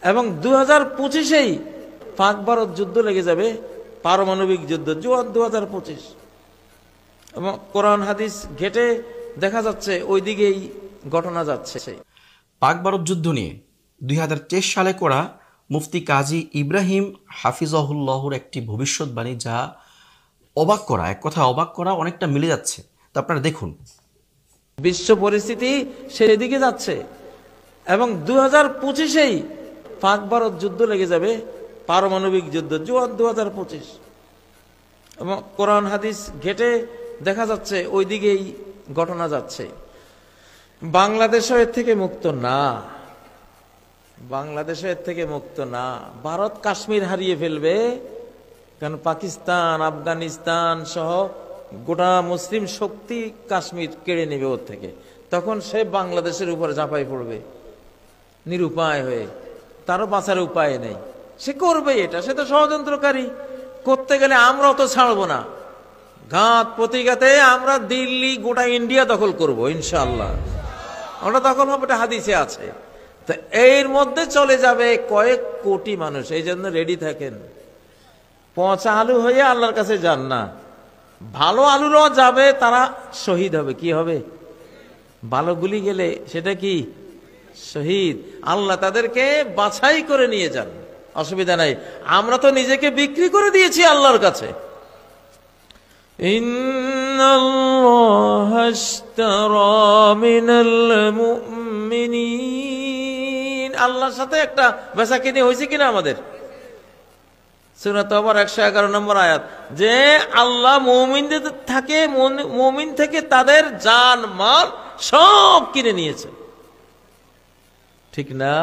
এবং 2025-এই পাক ভারত যুদ্ধ লেগে যাবে, পারমাণবিক যুদ্ধ, 2025। এবং কোরআন হাদিস ঘেটে দেখা যাচ্ছে ওই দিকেই ঘটনা যাচ্ছে। পাক ভারত যুদ্ধ নিয়ে 2023 সালে করা মুফতি কাজী ইব্রাহিম হাফিজাহুল্লাহর একটি ভবিষ্যৎবাণী, যা অবাক করা, এক কথা অবাক করা, অনেকটা মিলে যাচ্ছে। তো আপনারা দেখুন, বিশ্ব পরিস্থিতি সেদিকে যাচ্ছে এবং 2025-এই পাক ভারত যুদ্ধ লেগে যাবে, পারমাণবিক যুদ্ধ, 2025। এবং কোরআন হাদিস ঘেটে দেখা যাচ্ছে ওই দিকেই ঘটনা যাচ্ছে। বাংলাদেশও এর থেকে মুক্ত না, বাংলাদেশও এর থেকে মুক্ত না। ভারত কাশ্মীর হারিয়ে ফেলবে, কারণ পাকিস্তান, আফগানিস্তান সহ গোটা মুসলিম শক্তি কাশ্মীর কেড়ে নেবে ওর থেকে। তখন সে বাংলাদেশের উপরে ঝাঁপাই পড়বে নিরুপায় হয়ে, তারও বাঁচার উপায় নেই। সে করবে এটা, সে তো ষড়যন্ত্রকারী। করতে গেলে আমরাও তো ছাড়বো না, ঘাত প্রতিঘাতে আমরা দিল্লি, গোটা ইন্ডিয়া দখল করব ইনশাআল্লাহ। আমরা দখল হবে, এটা হাদিসে আছে। তো এর মধ্যে চলে যাবে কয়েক কোটি মানুষ, এই জন্য রেডি থাকেন। পচা আলু হয়ে আল্লাহর কাছে যান না, ভালো আলুরাও যাবে, তারা শহীদ হবে। কি হবে? ভালো গুলি গেলে সেটা কি শহীদ। আল্লাহ তাদেরকে বাছাই করে নিয়ে যান, অসুবিধা নাই। আমরা তো নিজেকে বিক্রি করে দিয়েছি আল্লাহর কাছে। ইন্নাল্লাহা আশতারা মিনাল মুমিনিন, আল্লাহর সাথে একটা বেচাকেনি হয়েছে কিনা আমাদের? সূরা তাওবার 111 নম্বর আয়াত, যে আল্লাহ মুমিনদের থাকে, মুমিন থেকে তাদের জান মাল সব কিনে নিয়েছে। ঠিক না?